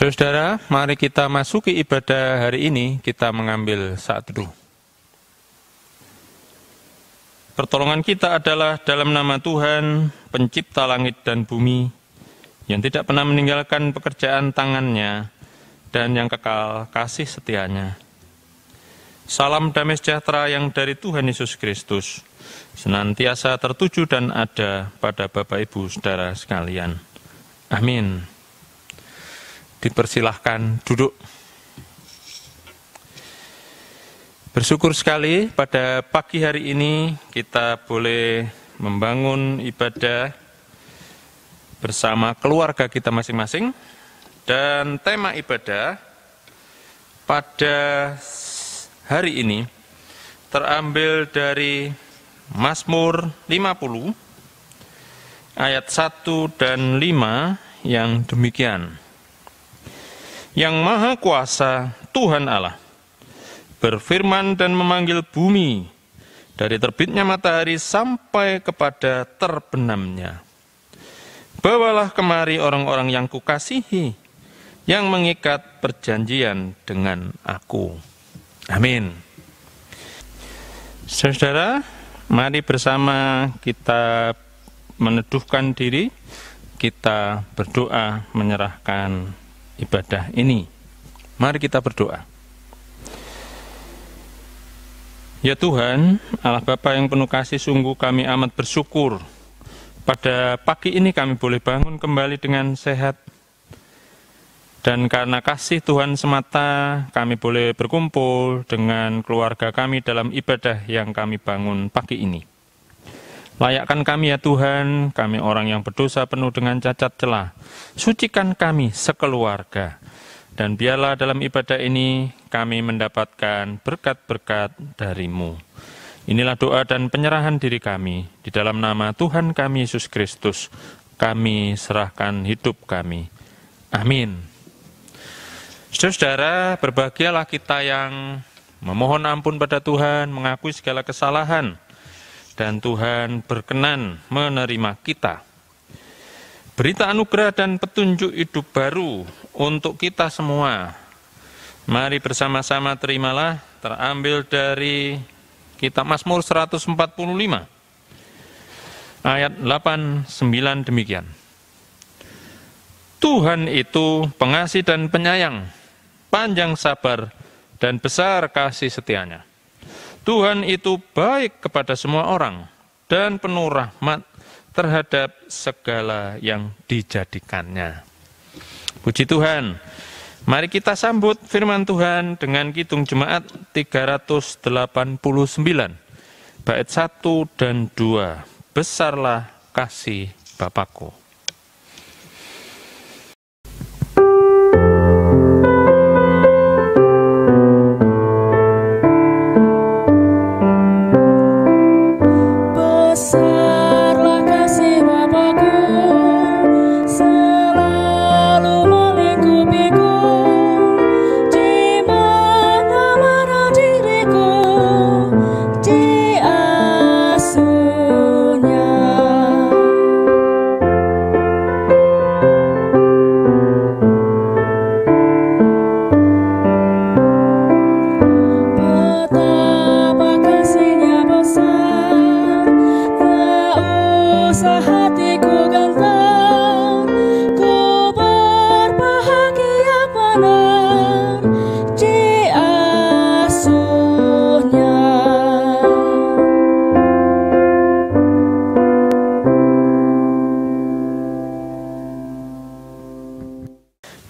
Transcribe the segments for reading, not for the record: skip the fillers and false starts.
Saudara, mari kita masuki ibadah hari ini, kita mengambil saat teduh. Pertolongan kita adalah dalam nama Tuhan, pencipta langit dan bumi, yang tidak pernah meninggalkan pekerjaan tangannya, dan yang kekal kasih setianya. Salam damai sejahtera yang dari Tuhan Yesus Kristus, senantiasa tertuju dan ada pada Bapak Ibu Saudara sekalian. Amin. Dipersilahkan duduk. Bersyukur sekali pada pagi hari ini kita boleh membangun ibadah bersama keluarga kita masing-masing. Dan tema ibadah pada hari ini terambil dari Mazmur 50 ayat 1 dan 5 yang demikian. Yang Maha Kuasa Tuhan Allah berfirman dan memanggil bumi dari terbitnya matahari sampai kepada terbenamnya. Bawalah kemari orang-orang yang kukasihi, yang mengikat perjanjian dengan aku. Amin. Saudara, mari bersama kita meneduhkan diri, kita berdoa menyerahkan ibadah ini. Mari kita berdoa. Ya Tuhan, Allah Bapa yang penuh kasih, sungguh kami amat bersyukur. Pada pagi ini kami boleh bangun kembali dengan sehat. Dan karena kasih Tuhan semata, kami boleh berkumpul dengan keluarga kami dalam ibadah yang kami bangun pagi ini. Layakkan kami ya Tuhan, kami orang yang berdosa penuh dengan cacat celah. Sucikan kami sekeluarga. Dan biarlah dalam ibadah ini kami mendapatkan berkat-berkat dari-Mu. Inilah doa dan penyerahan diri kami. Di dalam nama Tuhan kami Yesus Kristus, kami serahkan hidup kami. Amin. Saudara, berbahagialah kita yang memohon ampun pada Tuhan, mengakui segala kesalahan, dan Tuhan berkenan menerima kita. Berita anugerah dan petunjuk hidup baru untuk kita semua. Mari bersama-sama terimalah, terambil dari kitab Mazmur 145, ayat 8-9 demikian. Tuhan itu pengasih dan penyayang, panjang sabar dan besar kasih setianya. Tuhan itu baik kepada semua orang dan penuh rahmat terhadap segala yang dijadikannya. Puji Tuhan. Mari kita sambut firman Tuhan dengan Kidung Jemaat 389, bait 1 dan 2. Besarlah kasih Bapakku.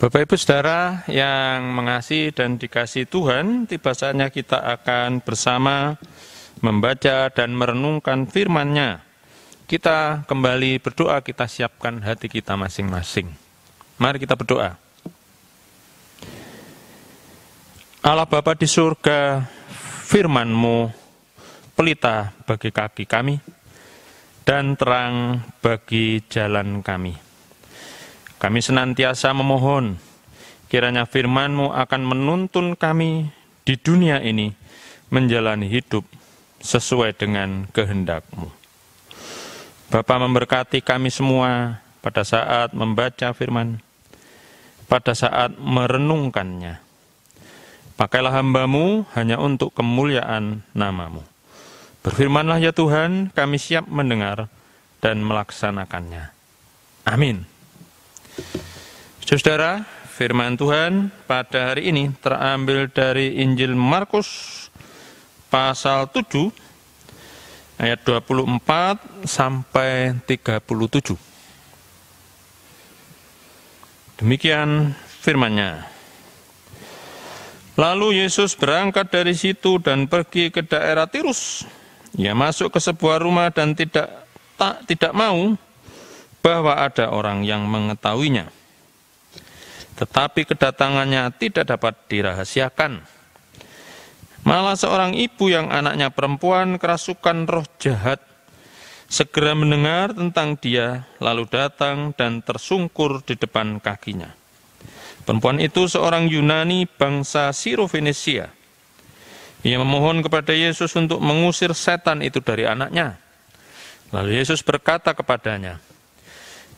Bapak Ibu Saudara yang mengasihi dan dikasihi Tuhan, tiba saatnya kita akan bersama membaca dan merenungkan firman-Nya. Kita kembali berdoa, kita siapkan hati kita masing-masing. Mari kita berdoa. Allah Bapa di surga, firman-Mu pelita bagi kaki kami dan terang bagi jalan kami. Kami senantiasa memohon, kiranya firman-Mu akan menuntun kami di dunia ini menjalani hidup sesuai dengan kehendak-Mu. Bapa memberkati kami semua pada saat membaca firman. pada saat merenungkannya. Pakailah hamba-Mu hanya untuk kemuliaan nama-Mu. Berfirmanlah ya Tuhan, kami siap mendengar dan melaksanakannya. Amin. Saudara, firman Tuhan pada hari ini terambil dari Injil Markus pasal 7 ayat 24 sampai 37. Demikian firman-Nya. Lalu Yesus berangkat dari situ dan pergi ke daerah Tirus. Ia masuk ke sebuah rumah dan tidak mau bahwa ada orang yang mengetahuinya. Tetapi kedatangannya tidak dapat dirahasiakan. Malah seorang ibu yang anaknya perempuan kerasukan roh jahat segera mendengar tentang dia, lalu datang dan tersungkur di depan kakinya. Perempuan itu seorang Yunani bangsa Sirofenisia. Ia memohon kepada Yesus untuk mengusir setan itu dari anaknya. Lalu Yesus berkata kepadanya,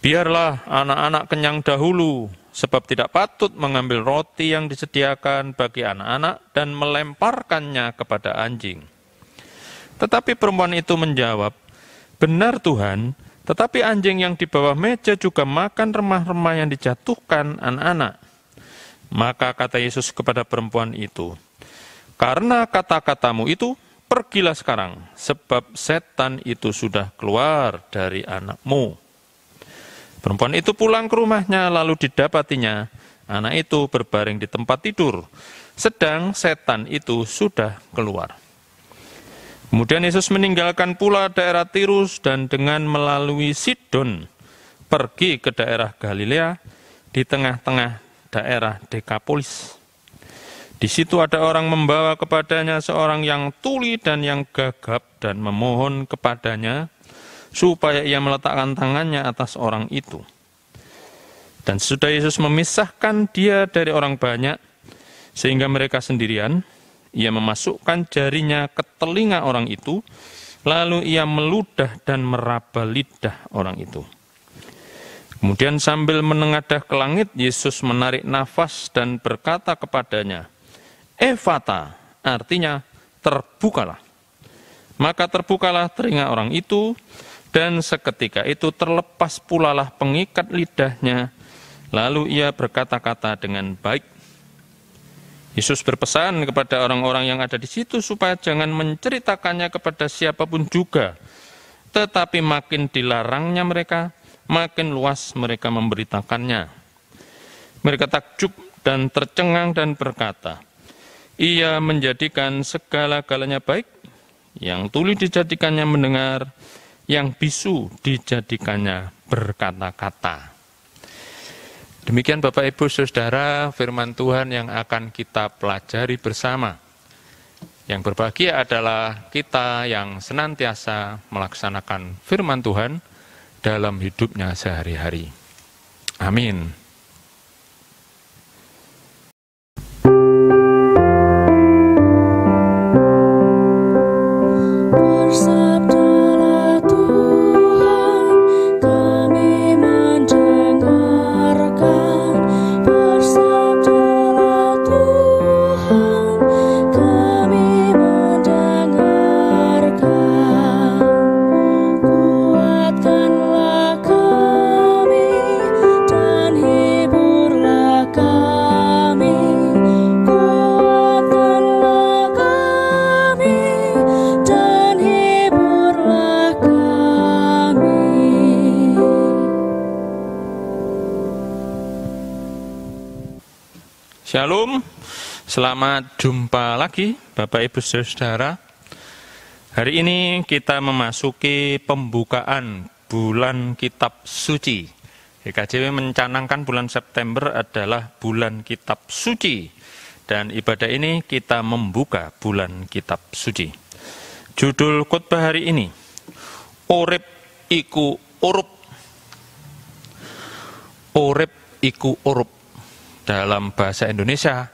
"Biarlah anak-anak kenyang dahulu, sebab tidak patut mengambil roti yang disediakan bagi anak-anak dan melemparkannya kepada anjing." Tetapi perempuan itu menjawab, "Benar Tuhan, tetapi anjing yang di bawah meja juga makan remah-remah yang dijatuhkan anak-anak." Maka kata Yesus kepada perempuan itu, "Karena kata-katamu itu, pergilah sekarang, sebab setan itu sudah keluar dari anakmu." Perempuan itu pulang ke rumahnya, lalu didapatinya anak itu berbaring di tempat tidur, sedang setan itu sudah keluar. Kemudian Yesus meninggalkan pula daerah Tirus dan dengan melalui Sidon, pergi ke daerah Galilea di tengah-tengah daerah Dekapolis. Di situ ada orang membawa kepadanya seorang yang tuli dan yang gagap dan memohon kepadanya supaya ia meletakkan tangannya atas orang itu. Dan sesudah Yesus memisahkan dia dari orang banyak, sehingga mereka sendirian, ia memasukkan jarinya ke telinga orang itu, lalu ia meludah dan meraba lidah orang itu. Kemudian sambil menengadah ke langit, Yesus menarik nafas dan berkata kepadanya, "Efata," artinya terbukalah. Maka terbukalah telinga orang itu, dan seketika itu terlepas pulalah pengikat lidahnya, lalu ia berkata-kata dengan baik. Yesus berpesan kepada orang-orang yang ada di situ supaya jangan menceritakannya kepada siapapun juga, tetapi makin dilarangnya mereka, makin luas mereka memberitakannya. Mereka takjub dan tercengang dan berkata, "Ia menjadikan segala-galanya baik, yang tuli dijadikannya mendengar, yang bisu dijadikannya berkata-kata." Demikian Bapak Ibu Saudara firman Tuhan yang akan kita pelajari bersama. Yang berbahagia adalah kita yang senantiasa melaksanakan firman Tuhan dalam hidupnya sehari-hari. Amin. Shalom, selamat jumpa lagi Bapak Ibu Saudara. Hari ini kita memasuki pembukaan bulan Kitab Suci. GKJW mencanangkan bulan September adalah bulan Kitab Suci. Dan ibadah ini kita membuka bulan Kitab Suci. Judul khotbah hari ini, Urip iku urup. Urip iku urup. Dalam bahasa Indonesia,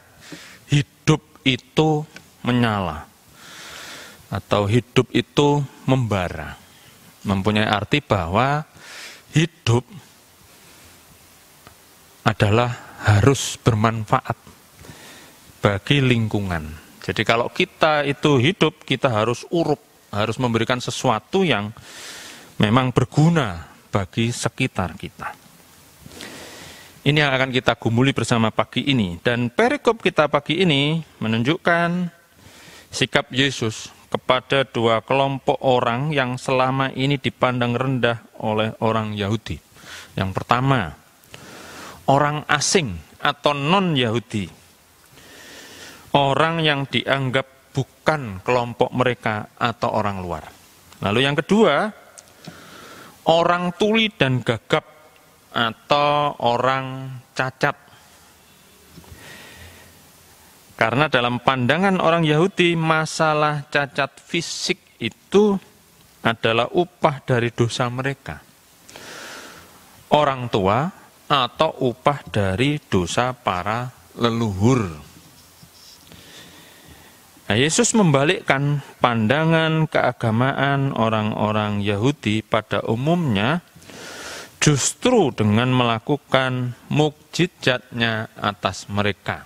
hidup itu menyala atau hidup itu membara. Mempunyai arti bahwa hidup adalah harus bermanfaat bagi lingkungan. Jadi kalau kita itu hidup, kita harus urup, harus memberikan sesuatu yang memang berguna bagi sekitar kita. Ini yang akan kita gumuli bersama pagi ini. Dan perikop kita pagi ini menunjukkan sikap Yesus kepada dua kelompok orang yang selama ini dipandang rendah oleh orang Yahudi. Yang pertama, orang asing atau non-Yahudi. Orang yang dianggap bukan kelompok mereka atau orang luar. Lalu yang kedua, orang tuli dan gagap atau orang cacat. Karena dalam pandangan orang Yahudi, masalah cacat fisik itu adalah upah dari dosa mereka. Orang tua atau upah dari dosa para leluhur. Nah, Yesus membalikkan pandangan keagamaan orang-orang Yahudi pada umumnya justru dengan melakukan mukjizatnya atas mereka.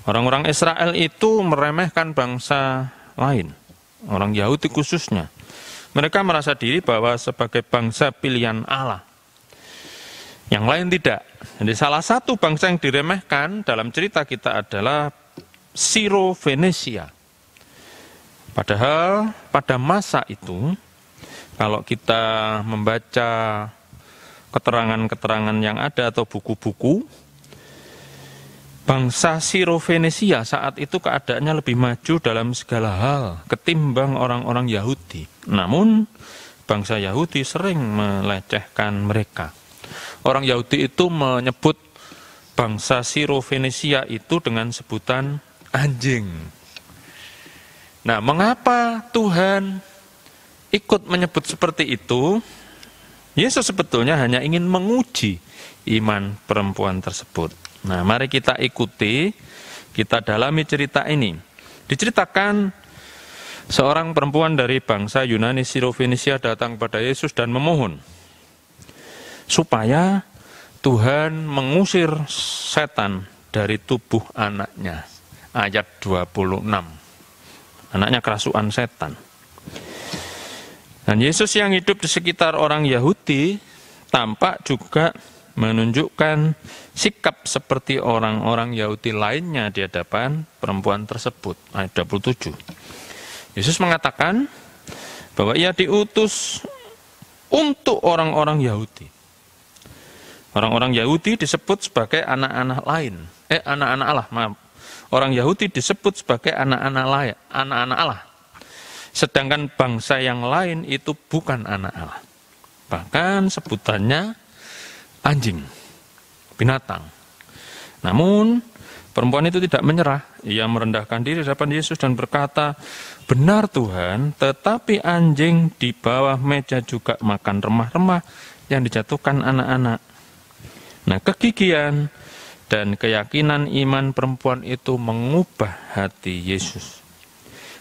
Orang-orang Israel itu meremehkan bangsa lain, orang Yahudi khususnya. Mereka merasa diri bahwa sebagai bangsa pilihan Allah. Yang lain tidak. Jadi salah satu bangsa yang diremehkan dalam cerita kita adalah Siro-Venesia. Padahal pada masa itu, kalau kita membaca keterangan-keterangan yang ada atau buku-buku, bangsa Siro-Venesia saat itu keadaannya lebih maju dalam segala hal ketimbang orang-orang Yahudi. Namun, bangsa Yahudi sering melecehkan mereka. Orang Yahudi itu menyebut bangsa Siro-Venesia itu dengan sebutan anjing. Nah, mengapa Tuhan ikut menyebut seperti itu? Yesus sebetulnya hanya ingin menguji iman perempuan tersebut. Nah, mari kita ikuti, kita dalami cerita ini. Diceritakan seorang perempuan dari bangsa Yunani Siro-Venesia datang pada Yesus dan memohon supaya Tuhan mengusir setan dari tubuh anaknya. Ayat 26. Anaknya kerasukan setan. Dan Yesus yang hidup di sekitar orang Yahudi tampak juga menunjukkan sikap seperti orang-orang Yahudi lainnya di hadapan perempuan tersebut. Ayat 27. Yesus mengatakan bahwa ia diutus untuk orang-orang Yahudi. Orang-orang Yahudi disebut sebagai anak-anak lain. Anak-anak Allah, maaf. Orang Yahudi disebut sebagai anak-anak Allah. Sedangkan bangsa yang lain itu bukan anak Allah. Bahkan sebutannya anjing, binatang. Namun, perempuan itu tidak menyerah. Ia merendahkan diri di hadapan Yesus dan berkata, "Benar Tuhan, tetapi anjing di bawah meja juga makan remah-remah yang dijatuhkan anak-anak." Nah, kegigihan dan keyakinan iman perempuan itu mengubah hati Yesus.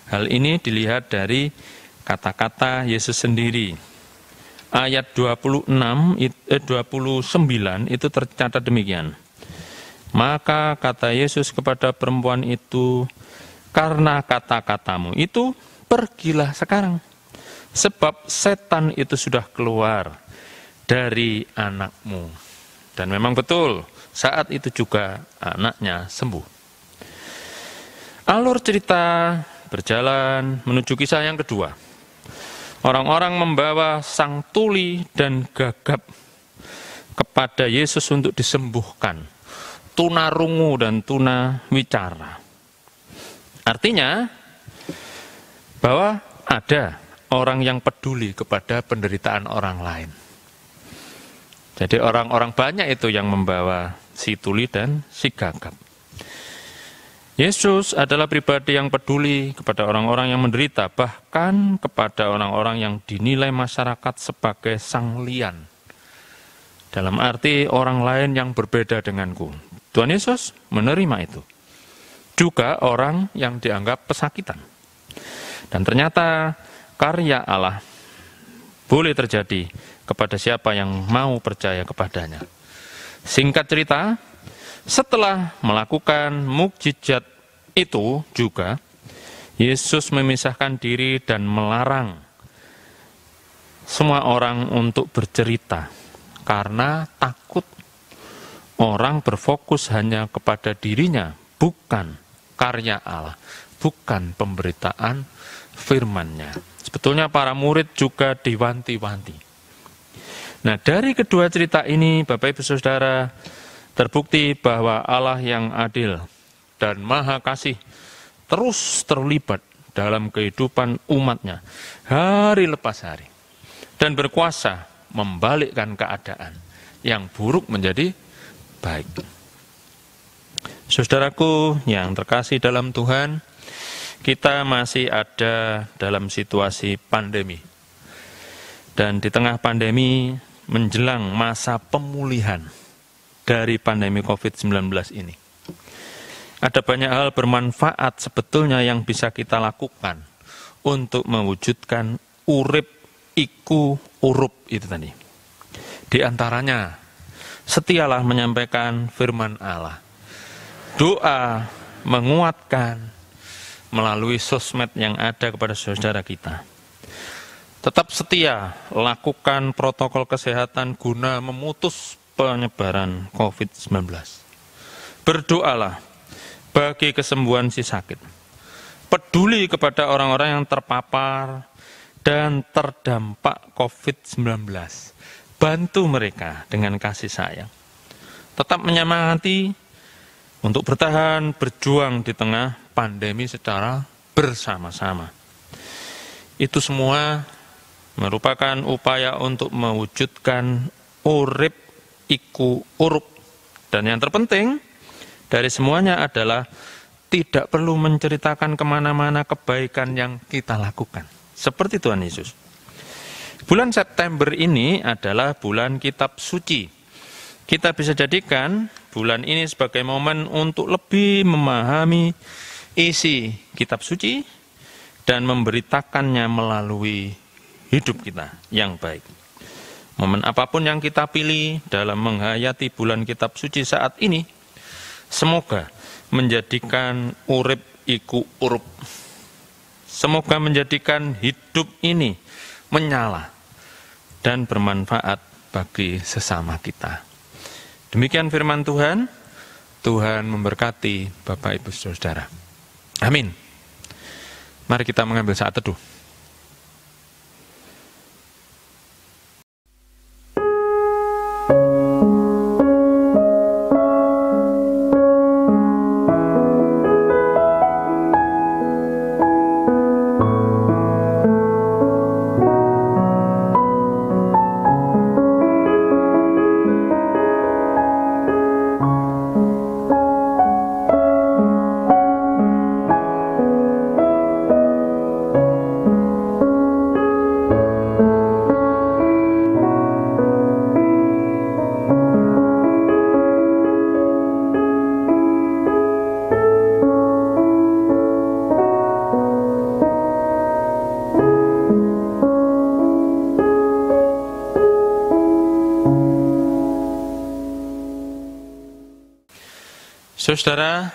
Hal ini dilihat dari kata-kata Yesus sendiri. Ayat 29 itu tercatat demikian. Maka kata Yesus kepada perempuan itu, "Karena kata-katamu itu, pergilah sekarang. Sebab setan itu sudah keluar dari anakmu." Dan memang betul, saat itu juga anaknya sembuh. Alur cerita berjalan menuju kisah yang kedua. Orang-orang membawa sang tuli dan gagap kepada Yesus untuk disembuhkan. Tunarungu dan tuna wicara. Artinya bahwa ada orang yang peduli kepada penderitaan orang lain. Jadi orang-orang banyak itu yang membawa si tuli dan si gagap. Yesus adalah pribadi yang peduli kepada orang-orang yang menderita, bahkan kepada orang-orang yang dinilai masyarakat sebagai sanglian. Dalam arti orang lain yang berbeda denganku. Tuhan Yesus menerima itu. Juga orang yang dianggap pesakitan. Dan ternyata karya Allah boleh terjadi kepada siapa yang mau percaya kepadanya. Singkat cerita, setelah melakukan mukjizat itu juga, Yesus memisahkan diri dan melarang semua orang untuk bercerita karena takut orang berfokus hanya kepada dirinya, bukan karya Allah, bukan pemberitaan firman-Nya. Sebetulnya para murid juga diwanti-wanti. Nah, dari kedua cerita ini, Bapak Ibu Saudara, terbukti bahwa Allah yang adil dan maha kasih terus terlibat dalam kehidupan umat-Nya hari lepas hari dan berkuasa membalikkan keadaan yang buruk menjadi baik. Saudaraku yang terkasih dalam Tuhan, kita masih ada dalam situasi pandemi. Dan di tengah pandemi menjelang masa pemulihan dari pandemi COVID-19 ini. Ada banyak hal bermanfaat sebetulnya yang bisa kita lakukan untuk mewujudkan urip iku urup itu tadi. Di antaranya, setialah menyampaikan firman Allah. Doa menguatkan melalui sosmed yang ada kepada saudara kita. Tetap setia, lakukan protokol kesehatan guna memutus penyebaran COVID-19. Berdoalah bagi kesembuhan si sakit. Peduli kepada orang-orang yang terpapar dan terdampak COVID-19. Bantu mereka dengan kasih sayang. Tetap menyemangati untuk bertahan, berjuang di tengah pandemi secara bersama-sama. Itu semua merupakan upaya untuk mewujudkan urip iku urup. Dan yang terpenting dari semuanya adalah tidak perlu menceritakan kemana-mana kebaikan yang kita lakukan. Seperti Tuhan Yesus. Bulan September ini adalah bulan kitab suci. Kita bisa jadikan bulan ini sebagai momen untuk lebih memahami isi kitab suci dan memberitakannya melalui hidup kita yang baik. Momen apapun yang kita pilih dalam menghayati bulan kitab suci saat ini, semoga menjadikan urip iku urup. Semoga menjadikan hidup ini menyala dan bermanfaat bagi sesama kita. Demikian firman Tuhan. Tuhan memberkati Bapak Ibu Saudara. Amin. Mari kita mengambil saat teduh. Saudara,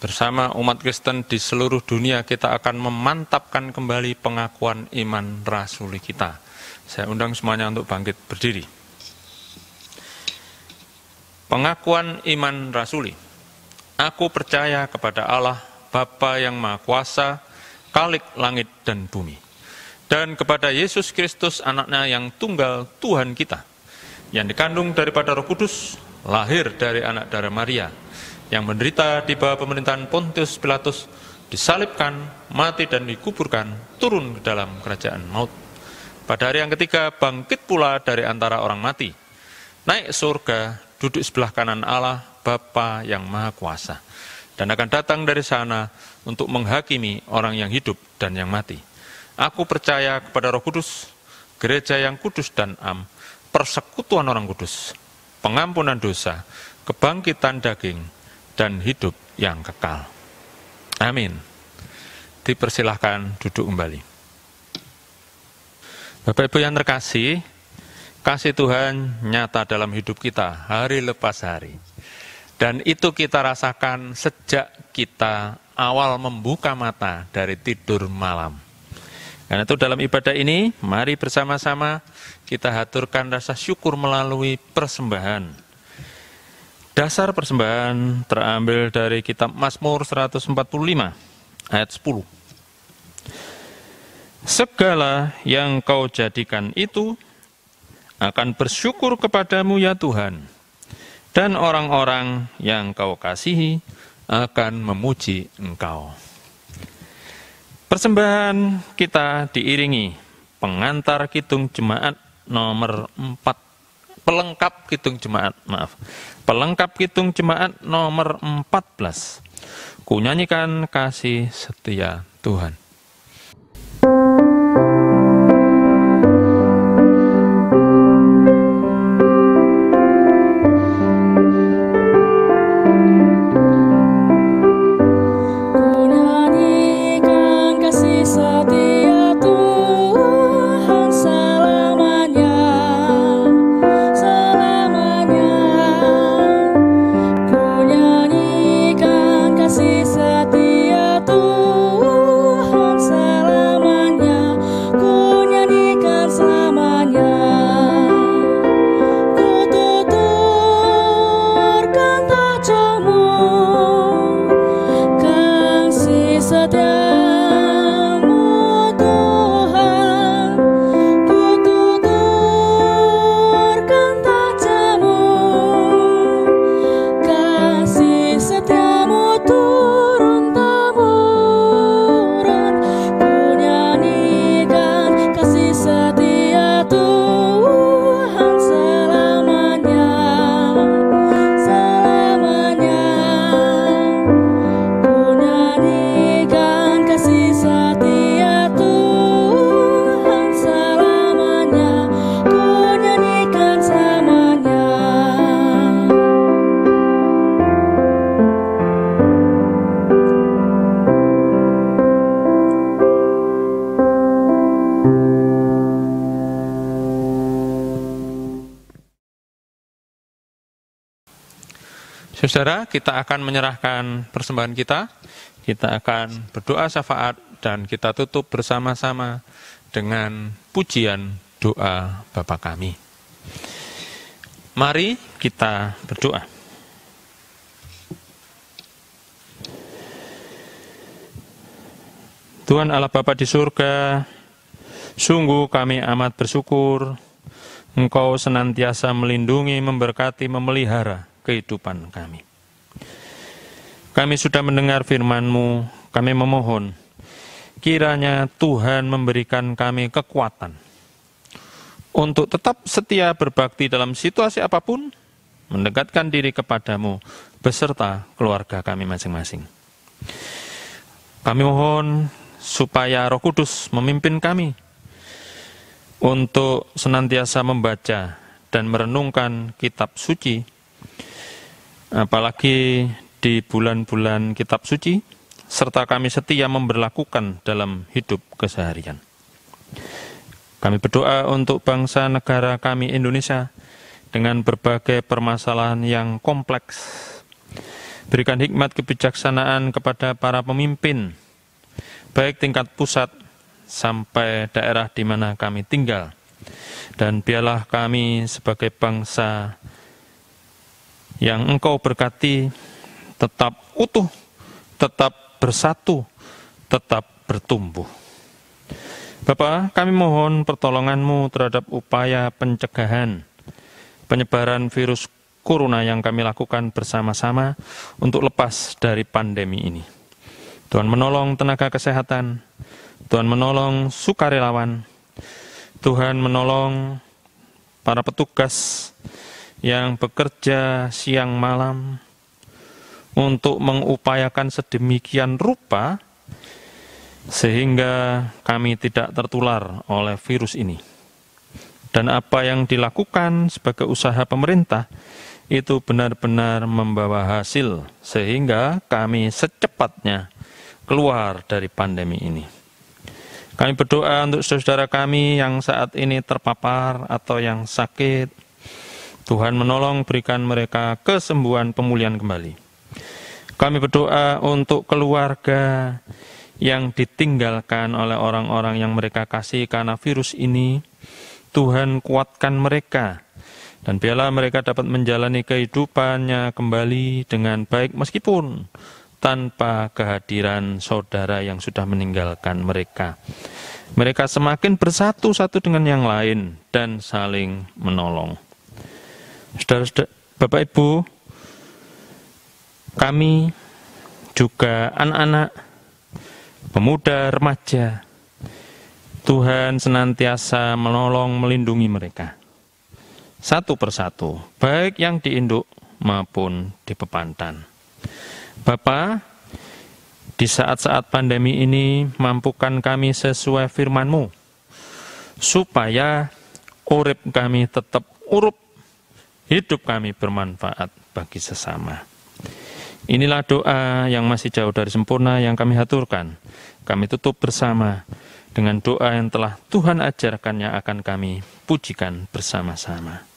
bersama umat Kristen di seluruh dunia kita akan memantapkan kembali pengakuan iman rasuli kita. Saya undang semuanya untuk bangkit berdiri. Pengakuan iman rasuli. Aku percaya kepada Allah, Bapa yang Maha Kuasa, Khalik langit dan bumi. Dan kepada Yesus Kristus, anaknya yang tunggal Tuhan kita, yang dikandung daripada Roh Kudus, lahir dari anak darah Maria, yang menderita di bawah pemerintahan Pontius Pilatus, disalibkan, mati dan dikuburkan, turun ke dalam kerajaan maut. Pada hari yang ketiga bangkit pula dari antara orang mati, naik surga, duduk sebelah kanan Allah, Bapa yang Maha Kuasa, dan akan datang dari sana untuk menghakimi orang yang hidup dan yang mati. Aku percaya kepada Roh Kudus, gereja yang kudus dan am, persekutuan orang kudus, pengampunan dosa, kebangkitan daging, dan hidup yang kekal. Amin. Dipersilahkan duduk kembali. Bapak Ibu yang terkasih, Kasih Tuhan nyata dalam hidup kita hari lepas hari. Dan itu kita rasakan sejak kita awal membuka mata dari tidur malam. Karena itu dalam ibadah ini, mari bersama-sama kita haturkan rasa syukur melalui persembahan. Dasar persembahan terambil dari kitab Mazmur 145 ayat 10. Segala yang kau jadikan itu akan bersyukur kepadamu ya Tuhan, dan orang-orang yang kau kasihi akan memuji Engkau. Persembahan kita diiringi pengantar kidung jemaat nomor 4, pelengkap kidung jemaat nomor 14. Kunyanyikan kasih setia Tuhan. Saudara, kita akan menyerahkan persembahan kita akan berdoa syafaat, dan kita tutup bersama-sama dengan pujian doa Bapa kami. Mari kita berdoa. Tuhan Allah Bapa di surga, sungguh kami amat bersyukur Engkau senantiasa melindungi, memberkati, memelihara kehidupan kami. Kami sudah mendengar firman-Mu, kami memohon, kiranya Tuhan memberikan kami kekuatan untuk tetap setia berbakti dalam situasi apapun, mendekatkan diri kepadamu beserta keluarga kami masing-masing. Kami mohon supaya Roh Kudus memimpin kami untuk senantiasa membaca dan merenungkan kitab suci, apalagi di bulan-bulan kitab suci, serta kami setia memberlakukan dalam hidup keseharian. Kami berdoa untuk bangsa negara kami Indonesia dengan berbagai permasalahan yang kompleks. Berikan hikmat kebijaksanaan kepada para pemimpin, baik tingkat pusat sampai daerah di mana kami tinggal. Dan biarlah kami sebagai bangsa yang Engkau berkati tetap utuh, tetap bersatu, tetap bertumbuh. Bapa, kami mohon pertolongan-Mu terhadap upaya pencegahan penyebaran virus corona yang kami lakukan bersama-sama untuk lepas dari pandemi ini. Tuhan menolong tenaga kesehatan, Tuhan menolong sukarelawan, Tuhan menolong para petugas yang bekerja siang malam untuk mengupayakan sedemikian rupa sehingga kami tidak tertular oleh virus ini. Dan apa yang dilakukan sebagai usaha pemerintah itu benar-benar membawa hasil sehingga kami secepatnya keluar dari pandemi ini. Kami berdoa untuk saudara kami yang saat ini terpapar atau yang sakit. Tuhan menolong, berikan mereka kesembuhan, pemulihan kembali. Kami berdoa untuk keluarga yang ditinggalkan oleh orang-orang yang mereka kasih karena virus ini. Tuhan kuatkan mereka, dan biarlah mereka dapat menjalani kehidupannya kembali dengan baik meskipun tanpa kehadiran saudara yang sudah meninggalkan mereka. Mereka semakin bersatu satu dengan yang lain dan saling menolong. Saudara-saudara, Bapak Ibu, kami juga anak-anak, pemuda, remaja, Tuhan senantiasa menolong, melindungi mereka. Satu persatu, baik yang di induk maupun di pepantan. Bapa, di saat-saat pandemi ini, mampukan kami sesuai firman-Mu, supaya urip kami tetap urup, hidup kami bermanfaat bagi sesama. Inilah doa yang masih jauh dari sempurna yang kami haturkan. Kami tutup bersama dengan doa yang telah Tuhan ajarkan yang akan kami pujikan bersama-sama.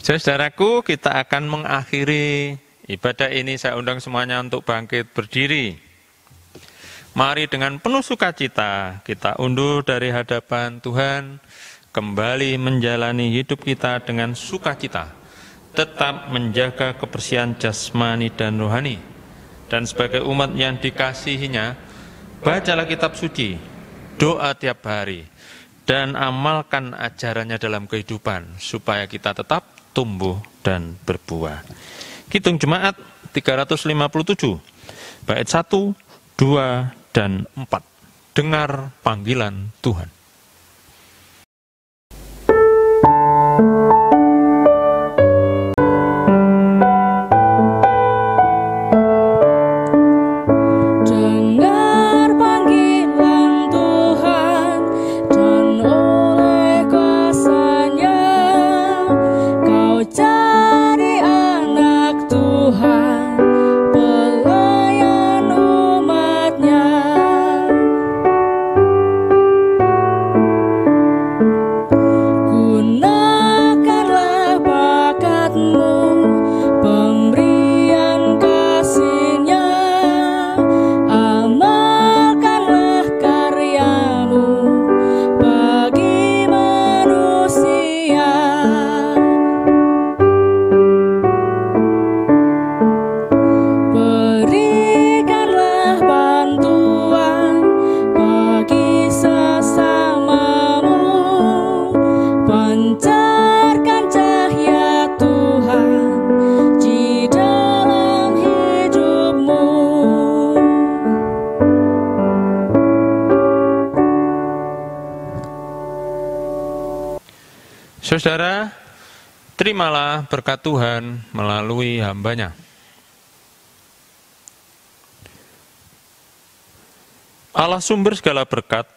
Saudaraku, kita akan mengakhiri ibadah ini. Saya undang semuanya untuk bangkit berdiri. Mari dengan penuh sukacita kita undur dari hadapan Tuhan, kembali menjalani hidup kita dengan sukacita, tetap menjaga kebersihan jasmani dan rohani. Dan sebagai umat yang dikasihinya, bacalah kitab suci, doa tiap hari, dan amalkan ajarannya dalam kehidupan, supaya kita tetap tumbuh dan berbuah. Hitung Jemaat 357, bait 1, 2, dan 4. Dengar panggilan Tuhan. Jadi anak Tuhan, Saudara, terimalah berkat Tuhan melalui hamba-Nya. Allah sumber segala berkat,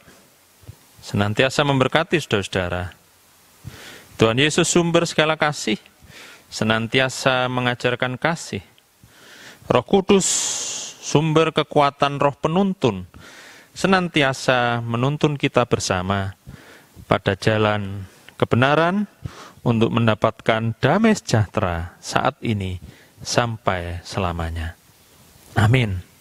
senantiasa memberkati saudara-saudara. Tuhan Yesus sumber segala kasih, senantiasa mengajarkan kasih. Roh Kudus, sumber kekuatan roh penuntun, senantiasa menuntun kita bersama pada jalan kebenaran untuk mendapatkan damai sejahtera saat ini sampai selamanya. Amin.